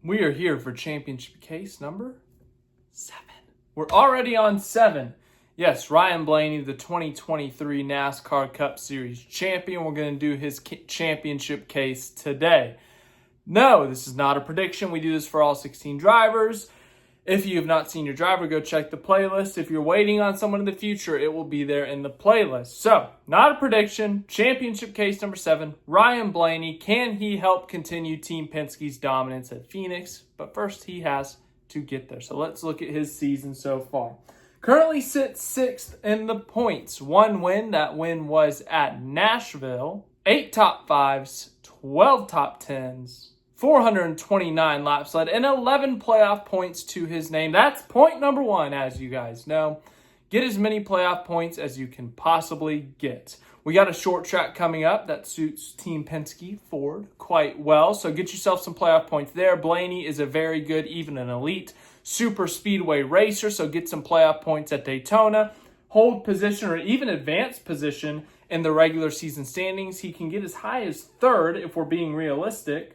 We are here for championship case number 7. We're already on 7. Yes, Ryan Blaney, the 2023 NASCAR Cup Series champion. We're going to do his championship case today. No, this is not a prediction. We do this for all 16 drivers. If you have not seen your driver, go check the playlist. If you're waiting on someone in the future, it will be there in the playlist. So, not a prediction. Championship case number 7. Ryan Blaney. Can he help continue Team Penske's dominance at Phoenix? But first, he has to get there. So, let's look at his season so far. Currently sits 6th in the points. 1 win. That win was at Nashville. 8 top 5s. 12 top 10s. 429 laps led, and 11 playoff points to his name. That's point number 1, as you guys know. Get as many playoff points as you can possibly get. We got a short track coming up that suits Team Penske Ford quite well, so get yourself some playoff points there. Blaney is a very good, even an elite super speedway racer, so get some playoff points at Daytona. Hold position or even advance position in the regular season standings. He can get as high as 3rd if we're being realistic.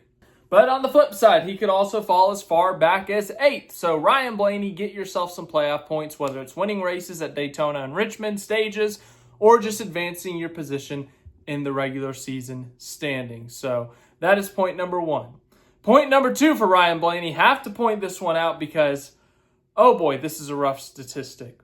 But on the flip side, he could also fall as far back as 8th. So Ryan Blaney, get yourself some playoff points, whether it's winning races at Daytona and Richmond stages or just advancing your position in the regular season standings. So that is point number 1. Point number 2 for Ryan Blaney. Have to point this one out because, oh boy, this is a rough statistic.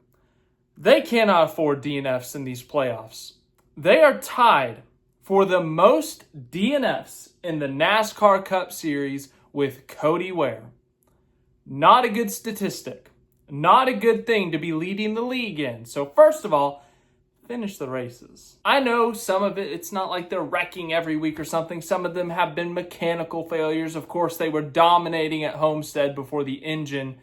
They cannot afford DNFs in these playoffs. They are tied for the most DNFs in the NASCAR Cup Series with Cody Ware. Not a good statistic. Not a good thing to be leading the league in. So first of all, finish the races. I know some of it's not like they're wrecking every week or something. Some of them have been mechanical failures. Of course, they were dominating at Homestead before the engine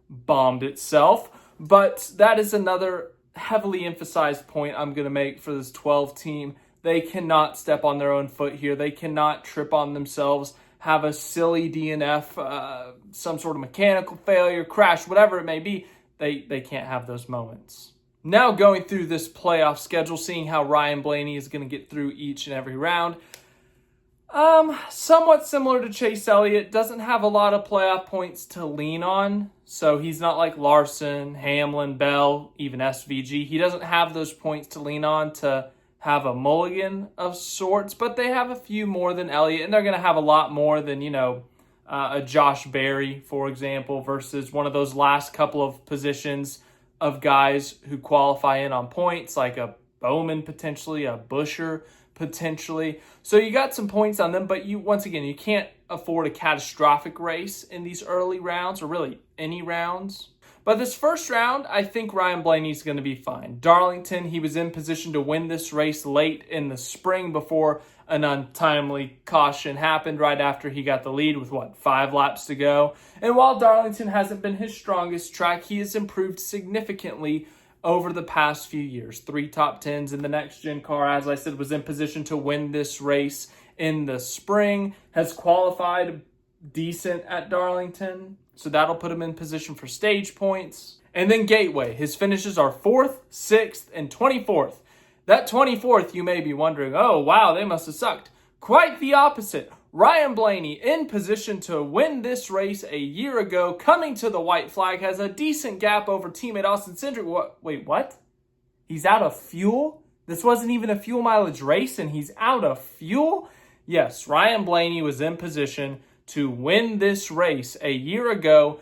bombed itself. But that is another heavily emphasized point I'm going to make for this 12 team. They cannot step on their own foot here. They cannot trip on themselves, have a silly DNF, some sort of mechanical failure, crash, whatever it may be. They can't have those moments. Now going through this playoff schedule, seeing how Ryan Blaney is going to get through each and every round. Somewhat similar to Chase Elliott, doesn't have a lot of playoff points to lean on. So he's not like Larson, Hamlin, Bell, even SVG. He doesn't have those points to lean on to have a mulligan of sorts, but they have a few more than Elliott, and they're going to have a lot more than, a Josh Berry, for example, versus one of those last couple of positions of guys who qualify in on points, like a Bowman potentially, a Buescher potentially. So you got some points on them, but you can't afford a catastrophic race in these early rounds, or really any rounds. But this first round, I think Ryan Blaney's going to be fine. Darlington, he was in position to win this race late in the spring before an untimely caution happened right after he got the lead with, 5 laps to go. And while Darlington hasn't been his strongest track, he has improved significantly over the past few years. 3 top 10s in the next-gen car, as I said, was in position to win this race in the spring, has qualified decent at Darlington. So that'll put him in position for stage points. And then Gateway. His finishes are 4th, 6th, and 24th. That 24th, you may be wondering, oh, wow, they must have sucked. Quite the opposite. Ryan Blaney in position to win this race a year ago, coming to the white flag, has a decent gap over teammate Austin Cindric. Wait, what? He's out of fuel? This wasn't even a fuel mileage race and he's out of fuel? Yes, Ryan Blaney was in position to win this race a year ago,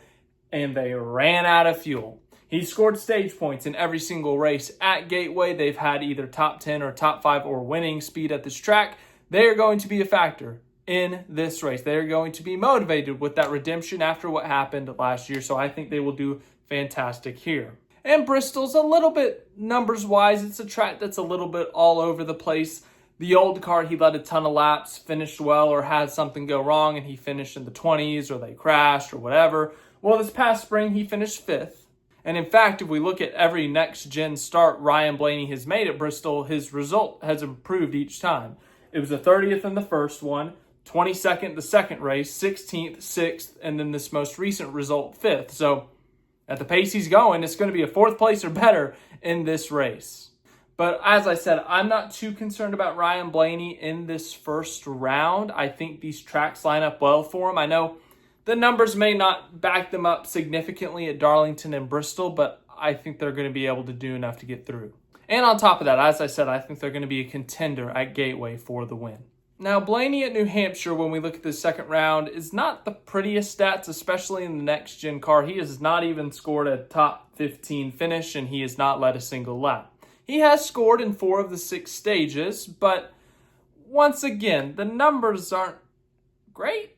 and they ran out of fuel. He scored stage points in every single race at Gateway. They've had either top 10 or top 5 or winning speed at this track. They are going to be a factor in this race. They are going to be motivated with that redemption after what happened last year, so I think they will do fantastic here. And Bristol's a little bit numbers-wise. It's a track that's a little bit all over the place. The old car, he led a ton of laps, finished well, or had something go wrong, and he finished in the 20s, or they crashed, or whatever. Well, this past spring, he finished 5th. And in fact, if we look at every next-gen start Ryan Blaney has made at Bristol, his result has improved each time. It was a 30th in the first one, 22nd the second race, 16th, 6th, and then this most recent result, 5th. So at the pace he's going, it's going to be a 4th place or better in this race. But as I said, I'm not too concerned about Ryan Blaney in this first round. I think these tracks line up well for him. I know The numbers may not back them up significantly at Darlington and Bristol, but I think they're going to be able to do enough to get through. And on top of that, as I said, I think they're going to be a contender at Gateway for the win. Now, Blaney at New Hampshire, when we look at the second round, is not the prettiest stats, especially in the next-gen car. He has not even scored a top 15 finish, and he has not led a single lap. He has scored in 4 of the 6 stages, but once again, the numbers aren't great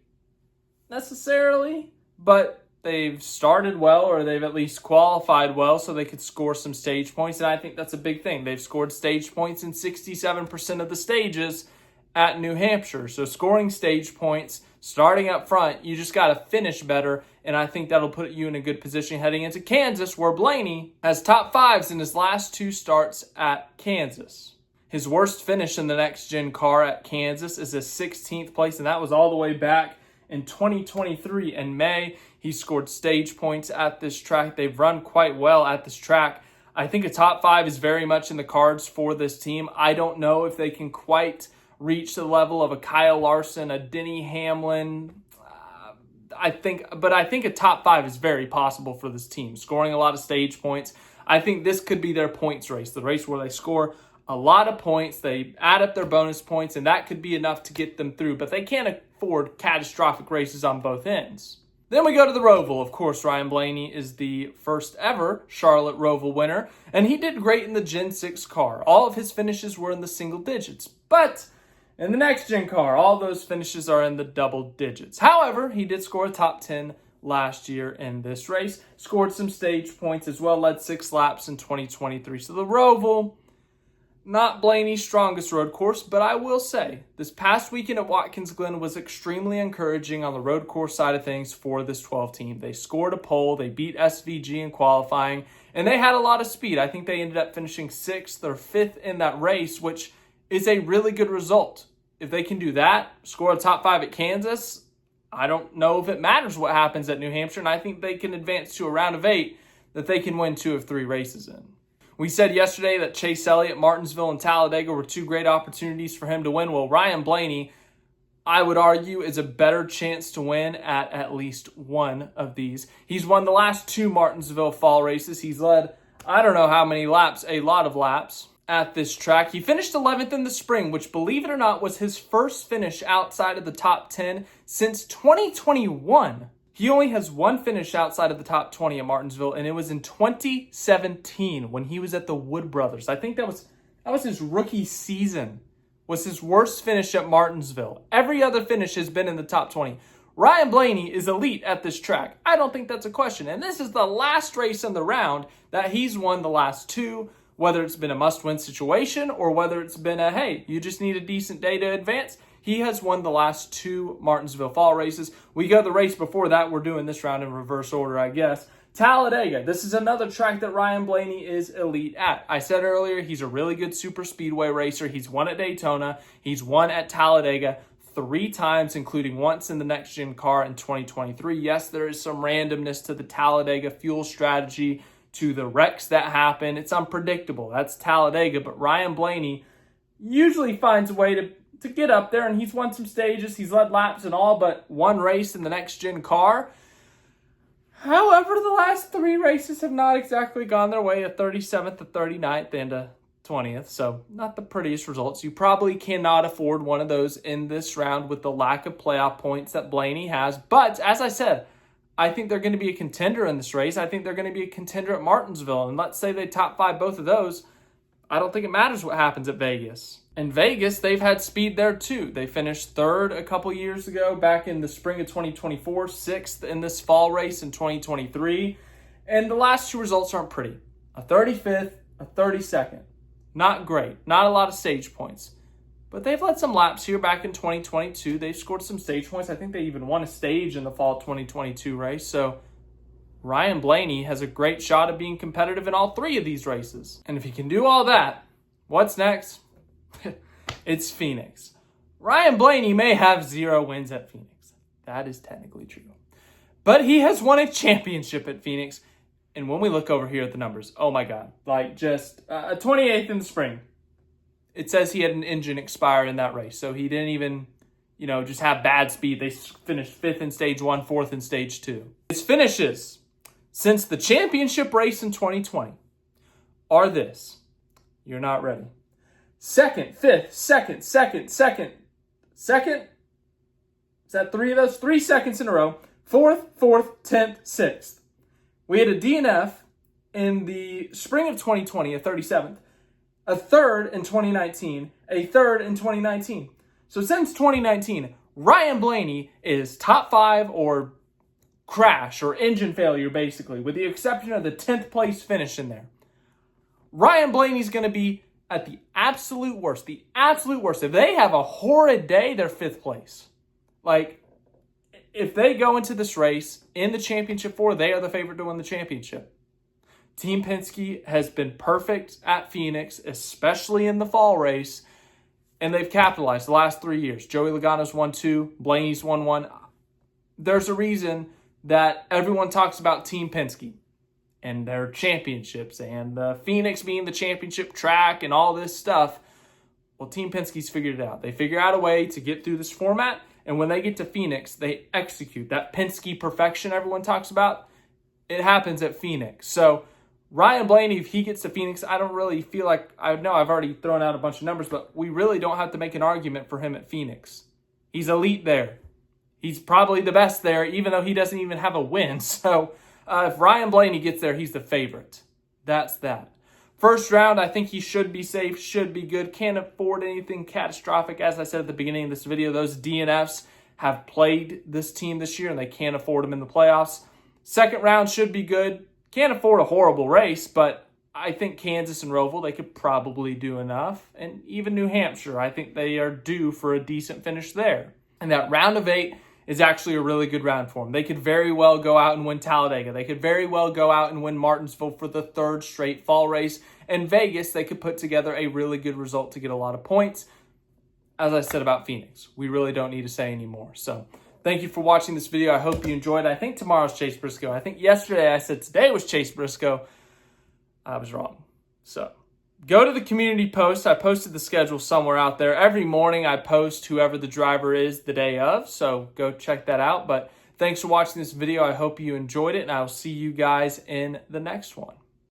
necessarily, but they've started well, or they've at least qualified well, so they could score some stage points, and I think that's a big thing. They've scored stage points in 67% of the stages at New Hampshire. So scoring stage points, starting up front, you just got to finish better, and I think that'll put you in a good position heading into Kansas, where Blaney has top 5s in his last 2 starts at Kansas. His worst finish in the next-gen car at Kansas is a 16th place, and that was all the way back in 2023 in May. He scored stage points at this track. They've run quite well at this track. I think a top 5 is very much in the cards for this team. I don't know if they can quite reach the level of a Kyle Larson, a Denny Hamlin. I think a top 5 is very possible for this team, scoring a lot of stage points. I think this could be their points race, the race where they score a lot of points, they add up their bonus points, and that could be enough to get them through. But they can't afford catastrophic races on both ends. Then we go to the Roval. Of course, Ryan Blaney is the first ever Charlotte Roval winner, and he did great in the Gen 6 car. All of his finishes were in the single digits, but in the next gen car, all those finishes are in the double digits. However, he did score a top 10 last year in this race, scored some stage points as well, led 6 laps in 2023. So the Roval, not Blaney's strongest road course, but I will say this past weekend at Watkins Glen was extremely encouraging on the road course side of things for this 12 team. They scored a pole, they beat SVG in qualifying, and they had a lot of speed. I think they ended up finishing 6th or 5th in that race, which is a really good result. If they can do that, score a top 5 at Kansas, I don't know if it matters what happens at New Hampshire, and I think they can advance to a round of 8 that they can win 2 of 3 races in. We said yesterday that Chase Elliott, Martinsville, and Talladega were 2 great opportunities for him to win. Well, Ryan Blaney, I would argue, is a better chance to win at least one of these. He's won the last 2 Martinsville fall races. He's led, I don't know how many laps, a lot of laps at this track. He finished 11th in the spring, which, believe it or not, was his first finish outside of the top 10 since 2021. He only has 1 finish outside of the top 20 at Martinsville, and it was in 2017 when he was at the Wood Brothers. I think that was his rookie season, was his worst finish at Martinsville. Every other finish has been in the top 20. Ryan Blaney is elite at this track. I don't think that's a question. And this is the last race in the round that he's won the last 2, whether it's been a must-win situation or whether it's been a, hey, you just need a decent day to advance. He has won the last 2 Martinsville fall races. We go the race before that. We're doing this round in reverse order, I guess. Talladega. This is another track that Ryan Blaney is elite at. I said earlier, he's a really good super speedway racer. He's won at Daytona. He's won at Talladega 3 times, including once in the next-gen car in 2023. Yes, there is some randomness to the Talladega fuel strategy, to the wrecks that happen. It's unpredictable. That's Talladega. But Ryan Blaney usually finds a way to get up there, and he's won some stages. He's led laps in all but 1 race in the next-gen car. However, the last 3 races have not exactly gone their way, a 37th, a 39th, and a 20th. So not the prettiest results. You probably cannot afford one of those in this round with the lack of playoff points that Blaney has. But as I said, I think they're going to be a contender in this race. I think they're going to be a contender at Martinsville. And let's say they top 5 both of those. I don't think it matters what happens at Vegas. In Vegas, they've had speed there too. They finished 3rd a couple years ago, back in the spring of 2024, 6th in this fall race in 2023. And the last 2 results aren't pretty. A 35th, a 32nd. Not great. Not a lot of stage points. But they've led some laps here back in 2022. They've scored some stage points. I think they even won a stage in the fall 2022 race. So Ryan Blaney has a great shot at being competitive in all 3 of these races. And if he can do all that, what's next? It's Phoenix. Ryan Blaney may have 0 wins at Phoenix. That is technically true. But he has won a championship at Phoenix. And when we look over here at the numbers, oh my God, like just a 28th in the spring. It says he had an engine expire in that race, so he didn't even just have bad speed. They finished 5th in stage 1, 4th in stage 2. His finishes since the championship race in 2020 are this. You're not ready. 2nd, 5th, 2nd, 2nd, 2nd, 2nd. Is that 3 of those? 3 seconds in a row. 4th, 4th, 10th, 6th. We had a DNF in the spring of 2020, a 37th, a 3rd in 2019, a 3rd in 2019. So since 2019, Ryan Blaney is top 5 or crash or engine failure, basically, with the exception of the 10th place finish in there. Ryan Blaney's going to be at the absolute worst. The absolute worst. If they have a horrid day, they're 5th place. Like, if they go into this race in the championship 4, they are the favorite to win the championship. Team Penske has been perfect at Phoenix, especially in the fall race, and they've capitalized the last 3 years. Joey Logano's won 2, Blaney's won 1. There's a reason that everyone talks about Team Penske and their championships and Phoenix being the championship track and all this stuff. Well, Team Penske's figured it out. They figure out a way to get through this format, and when they get to Phoenix, they execute. That Penske perfection everyone talks about, it happens at Phoenix. So Ryan Blaney, if he gets to Phoenix, I don't really feel like, I know I've already thrown out a bunch of numbers, but we really don't have to make an argument for him at Phoenix. He's elite there. He's probably the best there, even though he doesn't even have a win. So if Ryan Blaney gets there, he's the favorite. That's that. First round, I think he should be safe, should be good. Can't afford anything catastrophic. As I said at the beginning of this video, those DNFs have played this team this year, and they can't afford them in the playoffs. Second round should be good. Can't afford a horrible race, but I think Kansas and Roval, they could probably do enough. And even New Hampshire, I think they are due for a decent finish there. And that round of 8 is actually a really good round for them. They could very well go out and win Talladega. They could very well go out and win Martinsville for the 3rd straight fall race. And Vegas, they could put together a really good result to get a lot of points. As I said about Phoenix, we really don't need to say anymore. So thank you for watching this video. I hope you enjoyed. I think tomorrow's Chase Briscoe. I think yesterday I said today was Chase Briscoe. I was wrong. So go to the community post. I posted the schedule somewhere out there. Every morning I post whoever the driver is the day of. So go check that out. But thanks for watching this video. I hope you enjoyed it, and I will see you guys in the next one.